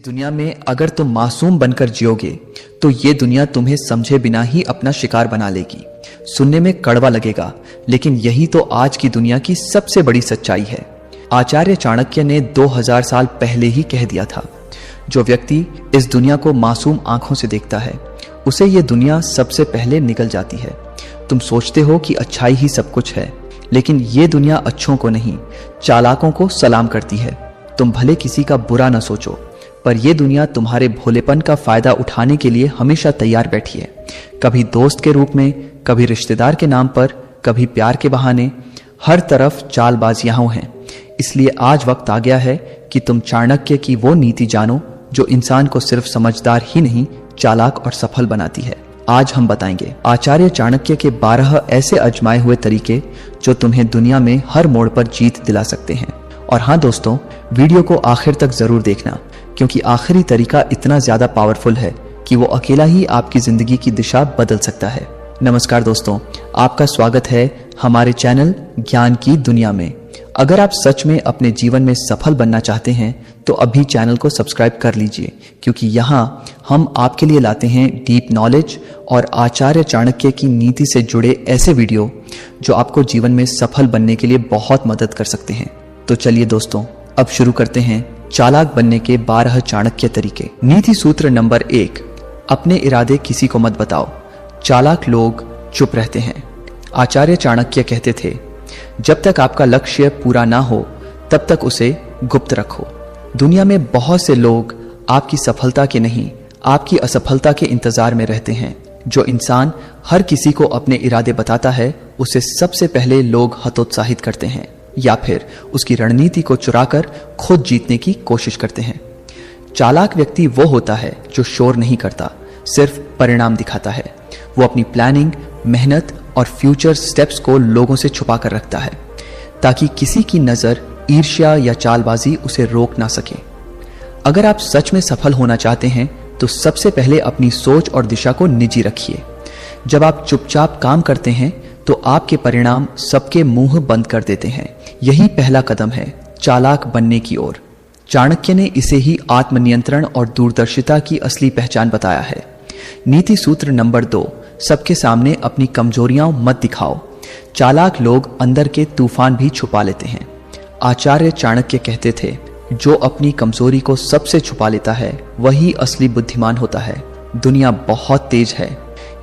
इस दुनिया में अगर तुम मासूम बनकर जियोगे तो ये दुनिया तुम्हें समझे बिना ही अपना शिकार बना लेगी। सुनने में कड़वा लगेगा, लेकिन यही तो आज की दुनिया की सबसे बड़ी सच्चाई है। आचार्य चाणक्य ने 2000 साल पहले ही कह दिया था, जो व्यक्ति इस दुनिया को मासूम आंखों से देखता है उसे ये दुनिया सबसे पहले निगल जाती है। तुम सोचते हो कि अच्छाई ही सब कुछ है, लेकिन ये दुनिया अच्छों को नहीं, चालाकों को सलाम करती है। तुम भले किसी का बुरा न सोचो, पर यह दुनिया तुम्हारे भोलेपन का फायदा उठाने के लिए हमेशा तैयार बैठी है। कभी दोस्त के रूप में, कभी रिश्तेदार के नाम पर, कभी प्यार के बहाने। हर तरफ चालबाजियां हैं। इसलिए आज वक्त आ गया है कि तुम चाणक्य की वो नीति जानो जो इंसान को सिर्फ समझदार ही नहीं, चालाक और सफल बनाती है। आज हम बताएंगे आचार्य चाणक्य के 12 ऐसे आजमाए हुए तरीके जो तुम्हें दुनिया में हर मोड़ पर जीत दिला सकते हैं। और हाँ दोस्तों, वीडियो को आखिर तक जरूर देखना, क्योंकि आखिरी तरीका इतना ज्यादा पावरफुल है कि वो अकेला ही आपकी जिंदगी की दिशा बदल सकता है। नमस्कार दोस्तों, आपका स्वागत है हमारे चैनल ज्ञान की दुनिया में। अगर आप सच में अपने जीवन में सफल बनना चाहते हैं तो अभी चैनल को सब्सक्राइब कर लीजिए, क्योंकि यहाँ हम आपके लिए लाते हैं डीप नॉलेज और आचार्य चाणक्य की नीति से जुड़े ऐसे वीडियो जो आपको जीवन में सफल बनने के लिए बहुत मदद कर सकते हैं। तो चलिए दोस्तों, अब शुरू करते हैं चालाक बनने के 12 चाणक्य तरीके। नीति सूत्र नंबर 1, अपने इरादे किसी को मत बताओ। चालाक लोग चुप रहते हैं। आचार्य चाणक्य कहते थे, जब तक आपका लक्ष्य पूरा ना हो तब तक उसे गुप्त रखो। दुनिया में बहुत से लोग आपकी सफलता के नहीं, आपकी असफलता के इंतजार में रहते हैं। जो इंसान हर किसी को अपने इरादे बताता है उसे सबसे पहले लोग हतोत्साहित करते हैं या फिर उसकी रणनीति को चुराकर खुद जीतने की कोशिश करते हैं। चालाक व्यक्ति वो होता है जो शोर नहीं करता, सिर्फ परिणाम दिखाता है। वो अपनी प्लानिंग, मेहनत और फ्यूचर स्टेप्स को लोगों से छुपा कर रखता है, ताकि किसी की नजर, ईर्ष्या या चालबाजी उसे रोक ना सके। अगर आप सच में सफल होना चाहते हैं तो सबसे पहले अपनी सोच और दिशा को निजी रखिए। जब आप चुपचाप काम करते हैं तो आपके परिणाम सबके मुंह बंद कर देते हैं। यही पहला कदम है चालाक बनने की ओर। चाणक्य ने इसे ही आत्मनियंत्रण और दूरदर्शिता की असली पहचान बताया है। नीति सूत्र नंबर 2, सबके सामने अपनी कमजोरियां मत दिखाओ। चालाक लोग अंदर के तूफान भी छुपा लेते हैं। आचार्य चाणक्य कहते थे, जो अपनी कमजोरी को सबसे छुपा लेता है वही असली बुद्धिमान होता है। दुनिया बहुत तेज है,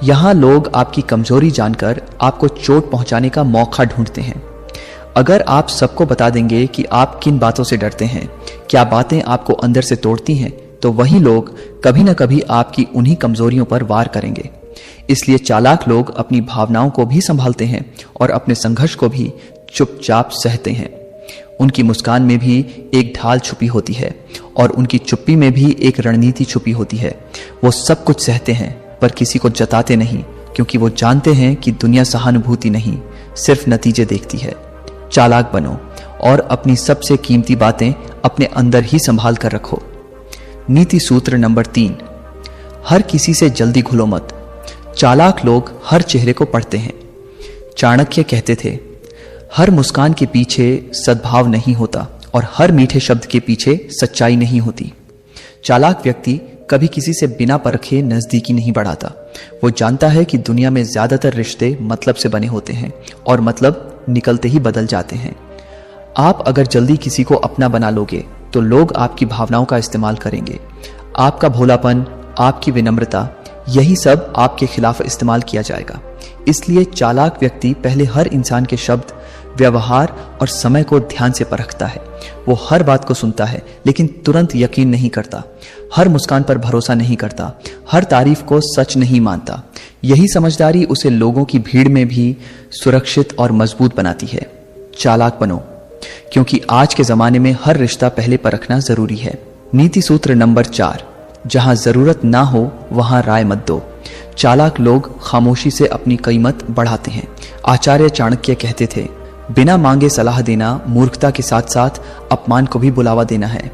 यहाँ लोग आपकी कमजोरी जानकर आपको चोट पहुंचाने का मौका ढूंढते हैं। अगर आप सबको बता देंगे कि आप किन बातों से डरते हैं, क्या बातें आपको अंदर से तोड़ती हैं, तो वही लोग कभी न कभी आपकी उन्हीं कमजोरियों पर वार करेंगे। इसलिए चालाक लोग अपनी भावनाओं को भी संभालते हैं और अपने संघर्ष को भी चुपचाप सहते हैं। उनकी मुस्कान में भी एक ढाल छुपी होती है और उनकी चुप्पी में भी एक रणनीति छुपी होती है। वो सब कुछ सहते हैं पर किसी को जताते नहीं, क्योंकि वो जानते हैं कि दुनिया सहानुभूति नहीं, सिर्फ नतीजे देखती है। चालाक बनो और अपनी सबसे कीमती बातें अपने अंदर ही संभाल कर रखो। नीति सूत्र नंबर 3, हर किसी से जल्दी घुलो मत। चालाक लोग हर चेहरे को पढ़ते हैं। चाणक्य कहते थे, हर मुस्कान के पीछे सद्भाव नहीं होता और हर मीठे शब्द के पीछे सच्चाई नहीं होती। चालाक व्यक्ति कभी किसी से बिना परखे नजदीकी नहीं बढ़ाता। वो जानता है कि दुनिया में ज्यादातर रिश्ते मतलब से बने होते हैं और मतलब निकलते ही बदल जाते हैं। आप अगर जल्दी किसी को अपना बना लोगे तो लोग आपकी भावनाओं का इस्तेमाल करेंगे। आपका भोलापन, आपकी विनम्रता, यही सब आपके खिलाफ इस्तेमाल किया जाएगा। इसलिए चालाक व्यक्ति पहले हर इंसान के शब्द, व्यवहार और समय को ध्यान से परखता है। वो हर बात को सुनता है लेकिन तुरंत यकीन नहीं करता। हर मुस्कान पर भरोसा नहीं करता। हर तारीफ को सच नहीं मानता। यही समझदारी उसे लोगों की भीड़ में भी सुरक्षित और मजबूत बनाती है। चालाक बनो, क्योंकि आज के जमाने में हर रिश्ता पहले परखना जरूरी है। नीति सूत्र नंबर 4, जहां जरूरत ना हो वहां राय मत दो। चालाक लोग खामोशी से अपनी कीमत बढ़ाते हैं। आचार्य चाणक्य कहते थे, बिना मांगे सलाह देना मूर्खता के साथ साथ अपमान को भी बुलावा देना है।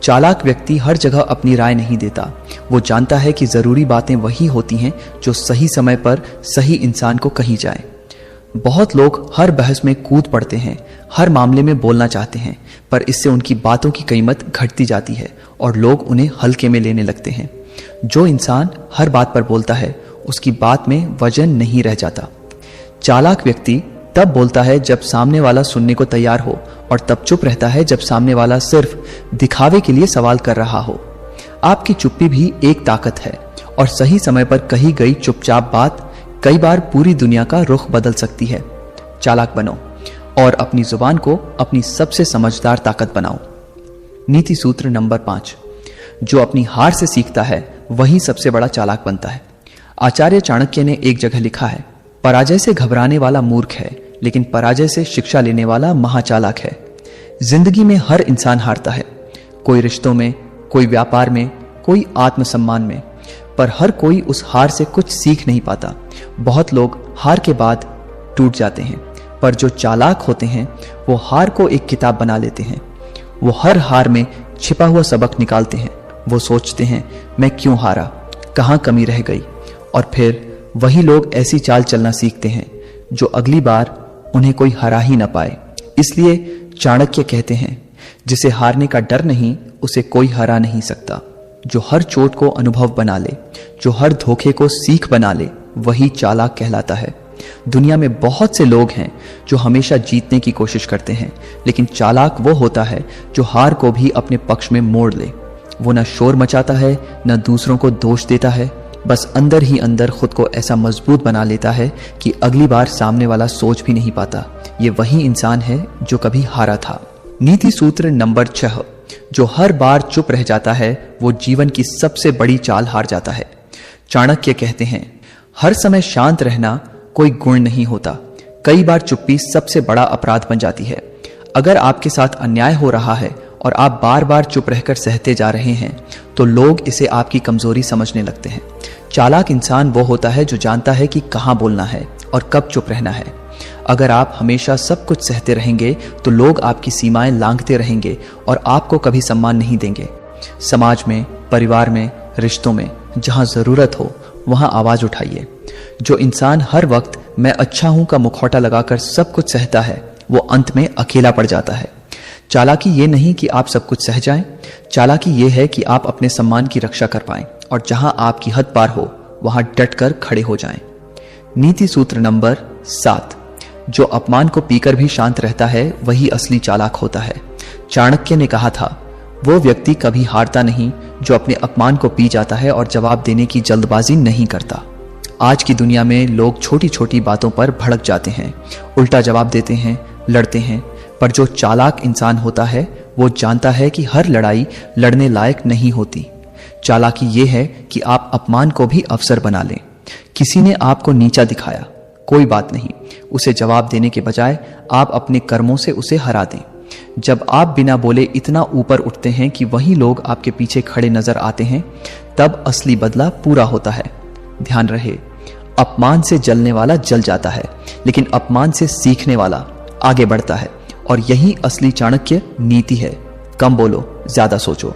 चालाक व्यक्ति हर जगह अपनी राय नहीं देता। वो जानता है कि जरूरी बातें वही होती हैं जो सही समय पर सही इंसान को कही जाए। बहुत लोग हर बहस में कूद पड़ते हैं, हर मामले में बोलना चाहते हैं, पर पर इससे उनकी बातों की कीमत घटती जाती है और लोग उन्हें हल्के में लेने लगते हैं। जो इंसान हर बात पर बोलता है उसकी बात में वजन नहीं रह जाता। चालाक व्यक्ति तब बोलता है जब सामने वाला सुनने को तैयार हो और तब चुप रहता है जब सामने वाला सिर्फ दिखावे के लिए सवाल कर रहा हो। आपकी चुप्पी भी एक ताकत है और सही समय पर कही गई चुपचाप बात कई बार पूरी दुनिया का रुख बदल सकती है। चालाक बनो और अपनी जुबान को अपनी सबसे समझदार ताकत बनाओ। नीति सूत्र नंबर 5, जो अपनी हार से सीखता है वही सबसे बड़ा चालाक बनता है। आचार्य चाणक्य ने एक जगह लिखा है, पराजय से घबराने वाला मूर्ख है, लेकिन पराजय से शिक्षा लेने वाला महाचालाक है। जिंदगी में हर इंसान हारता है, कोई रिश्तों में, कोई व्यापार में, कोई आत्मसम्मान में, पर हर कोई उस हार से कुछ सीख नहीं पाता। बहुत लोग हार के बाद टूट जाते हैं, पर जो चालाक होते हैं वो हार को एक किताब बना लेते हैं। वो हर हार में छिपा हुआ सबक निकालते हैं। वो सोचते हैं, मैं क्यों हारा, कहाँ कमी रह गई, और फिर वही लोग ऐसी चाल चलना सीखते हैं जो अगली बार उन्हें कोई हरा ही ना पाए। इसलिए चाणक्य कहते हैं, जिसे हारने का डर नहीं उसे कोई हरा नहीं सकता। जो हर चोट को अनुभव बना ले, जो हर धोखे को सीख बना ले, वही चालाक कहलाता है। दुनिया में बहुत से लोग हैं जो हमेशा जीतने की कोशिश करते हैं, लेकिन चालाक वो होता है जो हार को भी अपने पक्ष में मोड़ ले। वो न शोर मचाता है, न दूसरों को दोष देता है, बस अंदर ही अंदर खुद को ऐसा मजबूत बना लेता है कि अगली बार सामने वाला सोच भी नहीं पाता। ये वही इंसान है जो कभी हारा था। नीति सूत्र नंबर 6, जो हर बार चुप रह जाता है वो जीवन की सबसे बड़ी चाल हार जाता है। चाणक्य कहते हैं, हर समय शांत रहना कोई गुण नहीं होता, कई बार चुप्पी सबसे बड़ा अपराध बन जाती है। अगर आपके साथ अन्याय हो रहा है और आप बार बार चुप रहकर सहते जा रहे हैं तो लोग इसे आपकी कमजोरी समझने लगते हैं। चालाक इंसान वो होता है जो जानता है कि कहाँ बोलना है और कब चुप रहना है। अगर आप हमेशा सब कुछ सहते रहेंगे तो लोग आपकी सीमाएं लांघते रहेंगे और आपको कभी सम्मान नहीं देंगे। समाज में, परिवार में, रिश्तों में जहां जरूरत हो वहां आवाज उठाइए। जो इंसान हर वक्त मैं अच्छा हूं का मुखौटा लगाकर सब कुछ सहता है वो अंत में अकेला पड़ जाता है। चालाकी ये नहीं कि आप सब कुछ सह जाएं, चालाकी ये है कि आप अपने सम्मान की रक्षा कर पाएं और जहां आपकी हद पार हो वहां डटकर खड़े हो जाएं। नीति सूत्र नंबर 7, जो अपमान को पीकर भी शांत रहता है वही असली चालाक होता है। चाणक्य ने कहा था, वो व्यक्ति कभी हारता नहीं जो अपने अपमान को पी जाता है और जवाब देने की जल्दबाजी नहीं करता। आज की दुनिया में लोग छोटी छोटी बातों पर भड़क जाते हैं, उल्टा जवाब देते हैं, लड़ते हैं, पर जो चालाक इंसान होता है वो जानता है कि हर लड़ाई लड़ने लायक नहीं होती। चालाकी ये है कि आप अपमान को भी अवसर बना लें। किसी ने आपको नीचा दिखाया, कोई बात नहीं, उसे जवाब देने के बजाय आप अपने कर्मों से उसे हरा दें। जब आप बिना बोले इतना ऊपर उठते हैं कि वही लोग आपके पीछे खड़े नजर आते हैं, तब असली बदला पूरा होता है। ध्यान रहे, अपमान से जलने वाला जल जाता है, लेकिन अपमान से सीखने वाला आगे बढ़ता है। और यही असली चाणक्य नीति है। कम बोलो, ज्यादा सोचो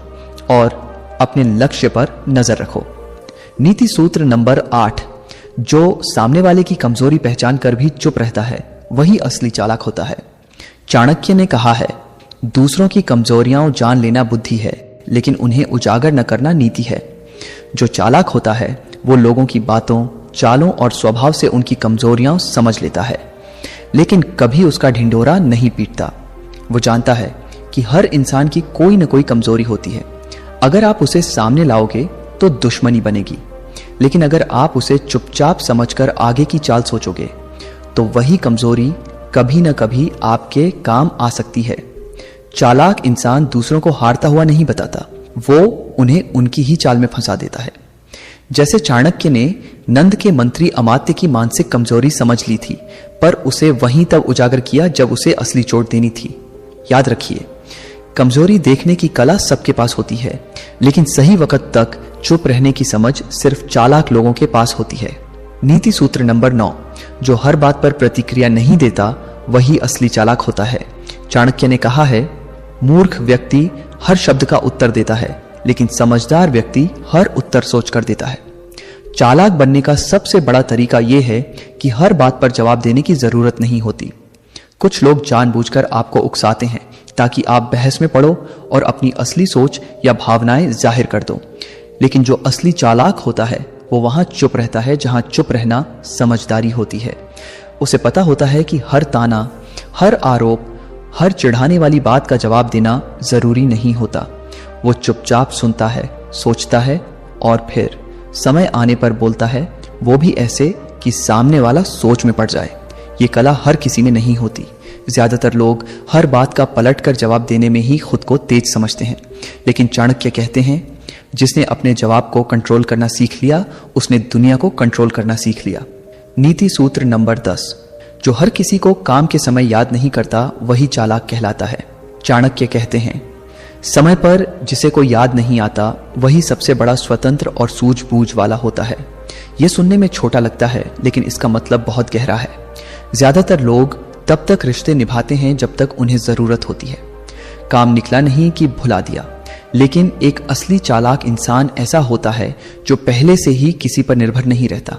और अपने लक्ष्य पर नजर रखो। नीति सूत्र नंबर 8, जो सामने वाले की कमजोरी पहचान कर भी चुप रहता है वही असली चालाक होता है। चाणक्य ने कहा है, दूसरों की कमजोरियां जान लेना बुद्धि है, लेकिन उन्हें उजागर न करना नीति है। जो चालाक होता है वो लोगों की बातों, चालों और स्वभाव से उनकी कमजोरियां समझ लेता है, लेकिन कभी उसका ढिंढोरा नहीं पीटता। वो जानता है कि हर इंसान की कोई न कोई कमजोरी होती है। अगर आप उसे सामने लाओगे तो दुश्मनी बनेगी, लेकिन अगर आप उसे चुपचाप समझकर आगे की चाल सोचोगे तो वही कमजोरी कभी न कभी आपके काम आ सकती है। चालाक इंसान दूसरों को हारता हुआ नहीं बताता, वो उन्हें उनकी ही चाल में फंसा देता है। जैसे चाणक्य ने नंद के मंत्री अमात्य की मानसिक कमजोरी समझ ली थी, पर उसे वहीं तब उजागर किया जब उसे असली चोट देनी थी। याद रखिए, कमजोरी देखने की कला सबके पास होती है, लेकिन सही वक्त तक चुप रहने की समझ सिर्फ चालाक लोगों के पास होती है। नीति सूत्र नंबर 9, जो हर बात पर प्रतिक्रिया नहीं देता वही असली चालाक होता है। चाणक्य ने कहा है, मूर्ख व्यक्ति हर शब्द का उत्तर देता है, लेकिन समझदार व्यक्ति हर उत्तर सोचकर देता है। चालाक बनने का सबसे बड़ा तरीका यह है कि हर बात पर जवाब देने की जरूरत नहीं होती। कुछ लोग जानबूझकर आपको उकसाते हैं ताकि आप बहस में पड़ो और अपनी असली सोच या भावनाएं जाहिर कर दो। लेकिन जो असली चालाक होता है वो वहां चुप रहता है जहां चुप रहना समझदारी होती है। उसे पता होता है कि हर ताना, हर आरोप, हर चिढ़ाने वाली बात का जवाब देना जरूरी नहीं होता। वो चुपचाप सुनता है, सोचता है और फिर समय आने पर बोलता है, वो भी ऐसे कि सामने वाला सोच में पड़ जाए। ये कला हर किसी में नहीं होती। ज्यादातर लोग हर बात का पलट कर जवाब देने में ही खुद को तेज समझते हैं। लेकिन चाणक्य कहते हैं, जिसने अपने जवाब को कंट्रोल करना सीख लिया उसने दुनिया को कंट्रोल करना सीख लिया। नीति सूत्र नंबर 10, जो हर किसी को काम के समय याद नहीं करता वही चालाक कहलाता है। चाणक्य कहते हैं, समय पर जिसे कोई याद नहीं आता वही सबसे बड़ा स्वतंत्र और सूझबूझ वाला होता है। यह सुनने में छोटा लगता है लेकिन इसका मतलब बहुत गहरा है। ज्यादातर लोग तब तक रिश्ते निभाते हैं जब तक उन्हें जरूरत होती है। काम निकला नहीं कि भुला दिया। लेकिन एक असली चालाक इंसान ऐसा होता है जो पहले से ही किसी पर निर्भर नहीं रहता।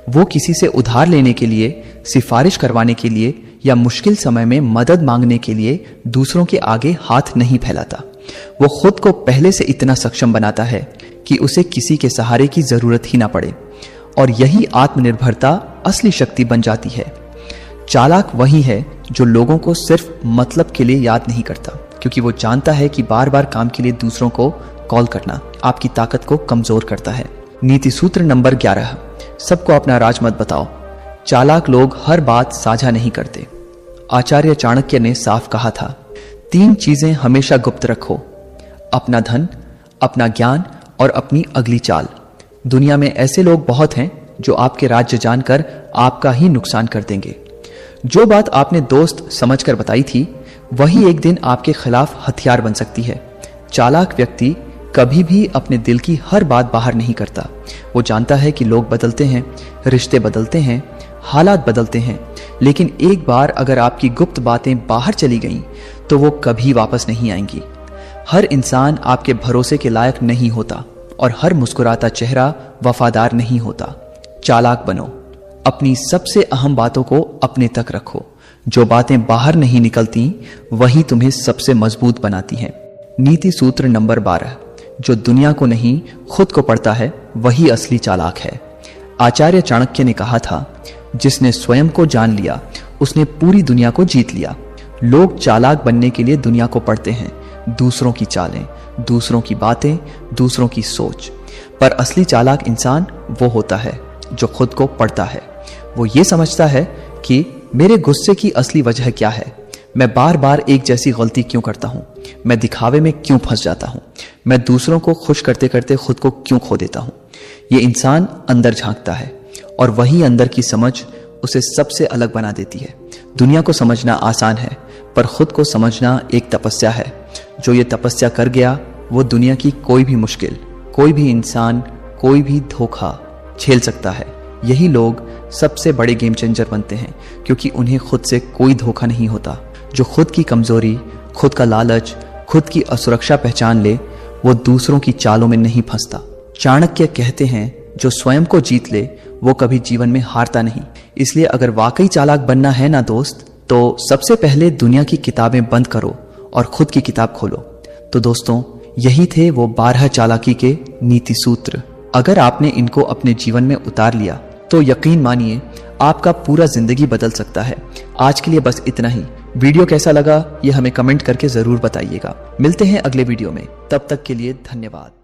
वो किसी से उधार लेने के लिए, सिफारिश करवाने के लिए या मुश्किल समय में मदद मांगने के लिए दूसरों के आगे हाथ नहीं फैलाता। वो खुद को पहले से इतना सक्षम बनाता है कि उसे किसी के सहारे की जरूरत ही ना पड़े, और यही आत्मनिर्भरता असली शक्ति बन जाती है। चालाक वही है जो लोगों को सिर्फ मतलब के लिए याद नहीं करता, क्योंकि वो जानता है कि बार बार काम के लिए दूसरों को कॉल करना आपकी ताकत को कमजोर करता है। नीति सूत्र नंबर 11, सबको अपना राज मत बताओ। चालाक लोग हर बात साझा नहीं करते। आचार्य चाणक्य ने साफ कहा था, 3 चीजें हमेशा गुप्त रखो, अपना धन, अपना ज्ञान और अपनी अगली चाल। दुनिया में ऐसे लोग बहुत हैं जो आपके राज्य जानकर आपका ही नुकसान कर देंगे। जो बात आपने दोस्त समझकर बताई थी वही एक दिन आपके खिलाफ हथियार बन सकती है। चालाक व्यक्ति कभी भी अपने दिल की हर बात बाहर नहीं करता। वो जानता है कि लोग बदलते हैं, रिश्ते बदलते हैं, हालात बदलते हैं, लेकिन एक बार अगर आपकी गुप्त बातें बाहर चली गईं तो वो कभी वापस नहीं आएंगी। हर इंसान आपके भरोसे के लायक नहीं होता और हर मुस्कुराता चेहरा वफादार नहीं होता। चालाक बनो, अपनी सबसे अहम बातों को अपने तक रखो। जो बातें बाहर नहीं निकलती वही तुम्हें सबसे मजबूत बनाती हैं। नीति सूत्र नंबर 12, जो दुनिया को नहीं खुद को पढ़ता है वही असली चालाक है। आचार्य चाणक्य ने कहा था, जिसने स्वयं को जान लिया उसने पूरी दुनिया को जीत लिया। लोग चालाक बनने के लिए दुनिया को पढ़ते हैं, दूसरों की चालें, दूसरों की बातें, दूसरों की सोच। पर असली चालाक इंसान वो होता है जो खुद को पढ़ता है। वो ये समझता है कि मेरे गुस्से की असली वजह क्या है, मैं बार बार एक जैसी गलती क्यों करता हूं, मैं दिखावे में क्यों फंस जाता हूं, मैं दूसरों को खुश करते करते खुद को क्यों खो देता हूं। ये इंसान अंदर झांकता है और वही अंदर की समझ उसे सबसे अलग बना देती है। दुनिया को समझना आसान है पर खुद को समझना एक तपस्या है। जो ये तपस्या कर गया वो दुनिया की कोई भी मुश्किल, कोई भी इंसान, कोई भी धोखा झेल सकता है। यही लोग सबसे बड़े गेम चेंजर बनते हैं क्योंकि उन्हें खुद से कोई धोखा नहीं होता। जो खुद की कमजोरी, खुद का लालच, खुद की असुरक्षा पहचान ले वो दूसरों की चालों में नहीं फंसता। चाणक्य कहते हैं, जो स्वयं को जीत ले वो कभी जीवन में हारता नहीं। इसलिए अगर वाकई चालाक बनना है ना दोस्त, तो सबसे पहले दुनिया की किताबें बंद करो और खुद की किताब खोलो। तो दोस्तों, यही थे वो 12 चालाकी के नीति सूत्र। अगर आपने इनको अपने जीवन में उतार लिया तो यकीन मानिए आपका पूरा जिंदगी बदल सकता है। आज के लिए बस इतना ही। वीडियो कैसा लगा ये हमें कमेंट करके जरूर बताइएगा। मिलते हैं अगले वीडियो में, तब तक के लिए धन्यवाद।